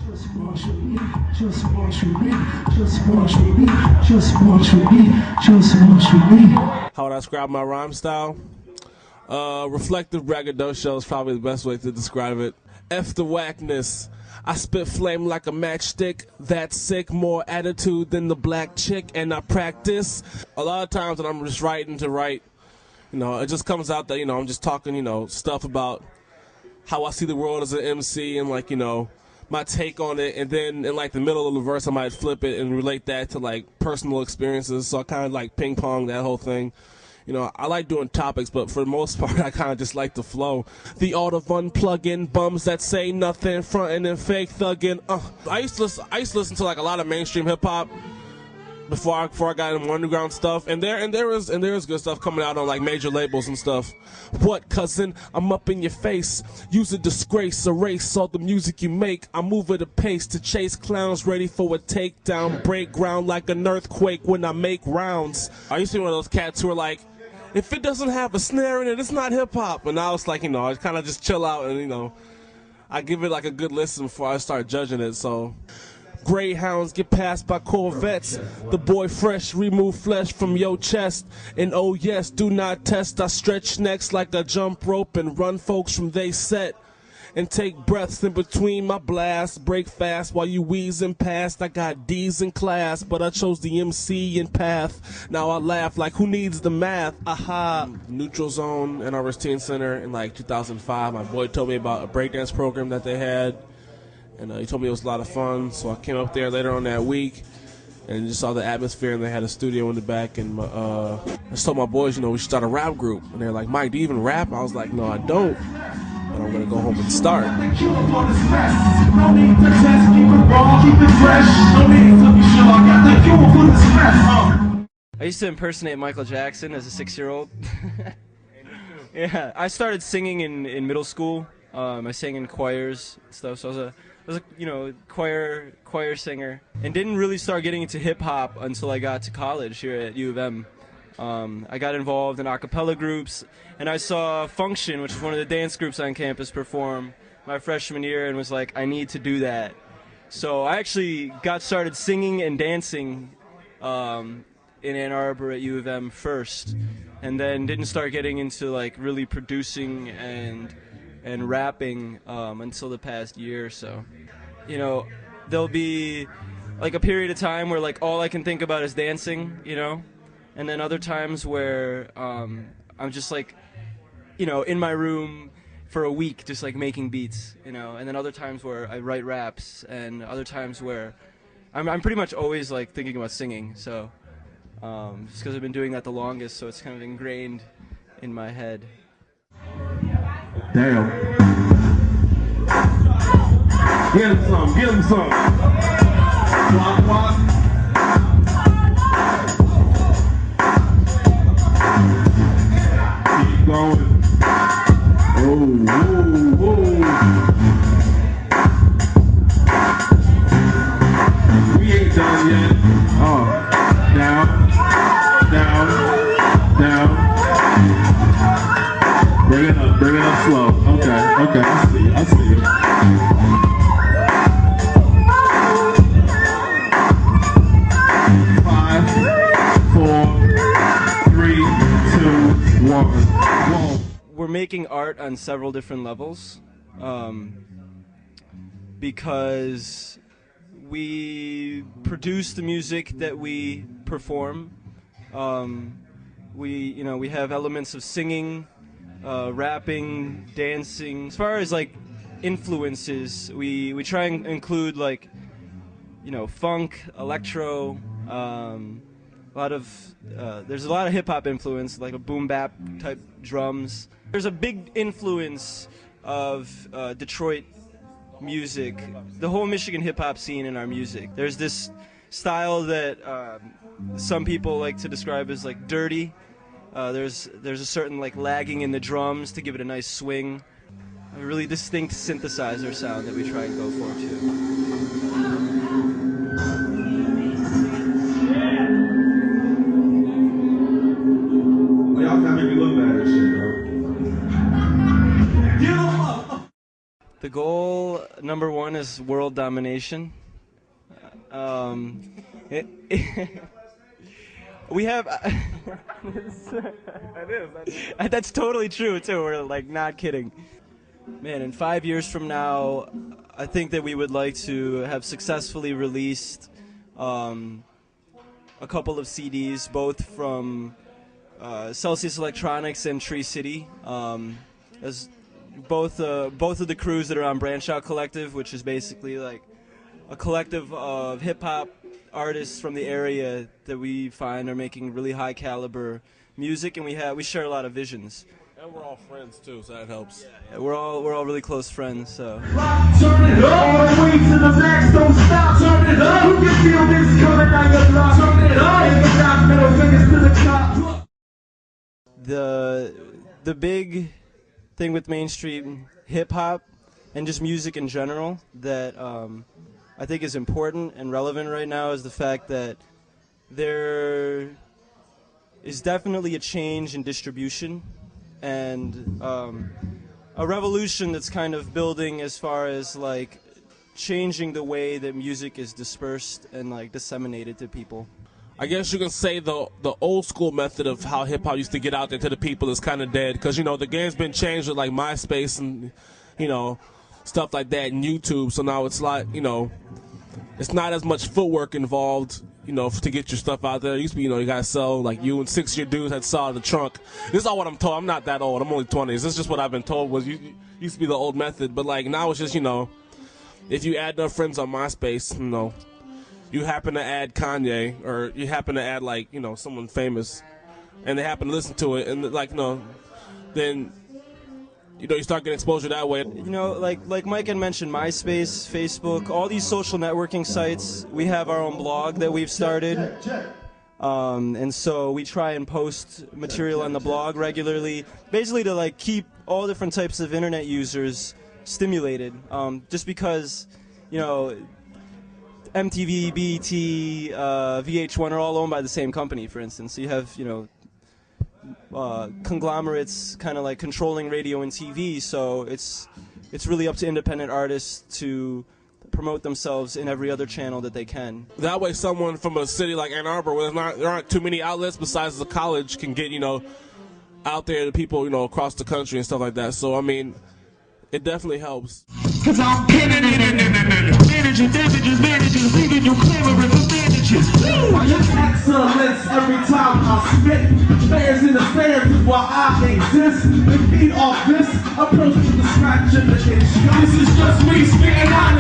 Just march with me, just march with me, just march with me, just march with me, just march with me. How would I describe my rhyme style? Reflective braggadocio is probably the best way to describe it. F the whackness. I spit flame like a matchstick. That's sick, more attitude than the black chick, and I practice. A lot of times when I'm just writing to write, you know, it just comes out that, you know, I'm just talking, you know, stuff about how I see the world as an MC and, like, you know, my take on it, and then in like the middle of the verse I might flip it and relate that to like personal experiences, so I kind of like ping pong that whole thing. You know, I like doing topics, but for the most part I kind of just like the flow. The art of unplugging bums that say nothing, fronting and fake thugging. I used to listen to like a lot of mainstream hip hop before I got into underground stuff, and there is good stuff coming out on like major labels and stuff. What, cousin? I'm up in your face. Use a disgrace, erase all the music you make. I move at a pace to chase clowns ready for a takedown. Break ground like an earthquake when I make rounds. I used to be one of those cats who are like, if it doesn't have a snare in it, it's not hip hop. And now it's like, you know, I kind of just chill out and, you know, I give it like a good listen before I start judging it. So Greyhounds get passed by Corvettes. The boy fresh, remove flesh from your chest. And oh yes, do not test. I stretch necks like a jump rope and run folks from they set. And take breaths in between my blasts. Break fast while you wheezing past. I got D's in class, but I chose the MC in path. Now I laugh like who needs the math? Aha. Neutral Zone, NRS Teen Center in like 2005. My boy told me about a breakdance program that they had. And he told me it was a lot of fun, so I came up there later on that week and just saw the atmosphere, and they had a studio in the back, and I just told my boys, you know, we should start a rap group. And they're like, Mike, do you even rap? I was like, no, I don't, but I'm going to go home and start. I used to impersonate Michael Jackson as a 6-year-old. Yeah, I started singing in middle school. I sang in choirs and stuff, so I was a you know, choir singer, and didn't really start getting into hip hop until I got to college here at U of M. I got involved in a cappella groups, and I saw Function, which is one of the dance groups on campus, perform my freshman year, and was like, I need to do that. So I actually got started singing and dancing in Ann Arbor at U of M first, and then didn't start getting into like really producing and rapping until the past year or so. You know, there'll be like a period of time where like all I can think about is dancing, you know, and then other times where I'm just like, you know, in my room for a week just like making beats, you know, and then other times where I write raps, and other times where I'm pretty much always like thinking about singing. So just because I've been doing that the longest, so it's kind of ingrained in my head. Damn. Get him some, get him some. Walk, walk. Keep going. Oh, whoa, whoa. We ain't done yet. Oh, down, down, down. Bring it up slow. Okay, I see you. Five, four, three, two, one. We're making art on several different levels, because we produce the music that we perform. We have elements of singing, rapping, dancing. As far as like influences, we try and include like, you know, funk, electro, there's a lot of hip hop influence, like a boom bap type drums. There's a big influence of Detroit music, the whole Michigan hip hop scene in our music. There's this style that some people like to describe as like dirty. There's a certain like lagging in the drums to give it a nice swing. A really distinct synthesizer sound that we try and go for too. The goal number one is world domination. We have. That's totally true too. We're like not kidding. Man, in 5 years from now, I think that we would like to have successfully released a couple of CDs, both from Celsius Electronics and Tree City, as both of the crews that are on Branch Out Collective, which is basically like a collective of hip-hop artists from the area that we find are making really high caliber music, and we share a lot of visions. And we're all friends too, so that helps. Yeah, we're all really close friends. So. Turn it up, all the way to the max, don't stop. Turn it up, you can feel this coming down your block. Turn it up, and the top middle fingers to the top. The big thing with mainstream hip hop and just music in general that I think is important and relevant right now is the fact that there is definitely a change in distribution and a revolution that's kind of building as far as like changing the way that music is dispersed and like disseminated to people. I guess you can say the old school method of how hip hop used to get out there to the people is kind of dead, because you know the game's been changed with like MySpace and you know stuff like that and YouTube. So now it's like, you know, it's not as much footwork involved, you know, to get your stuff out there. It used to be, you know, you gotta sell, like you and 6-year dudes had saw the trunk. This is all what I'm told. I'm not that old. I'm only 20s. This is just what I've been told was used to be the old method. But like now it's just, you know, if you add enough friends on MySpace, you know, you happen to add Kanye or you happen to add like, you know, someone famous, and they happen to listen to it, and like, you know, then you know, you start getting exposure that way. You know, like Mike had mentioned, MySpace, Facebook, all these social networking sites. We have our own blog that we've started, and so we try and post material on the blog regularly, basically to like keep all different types of internet users stimulated. Just because, you know, MTV, BET, VH1 are all owned by the same company, for instance. So you have, you know, conglomerates kind of like controlling radio and TV, so it's really up to independent artists to promote themselves in every other channel that they can. That way someone from a city like Ann Arbor where there aren't too many outlets besides the college can get, you know, out there to people, you know, across the country and stuff like that. So I mean, it definitely helps. Cause I'm managing damages, leaving you clamoring for bandages. I use excellence every time I spit. Fans in the stands is why I exist. And feed off this approach to the scratch of the itch. This is just me spitting on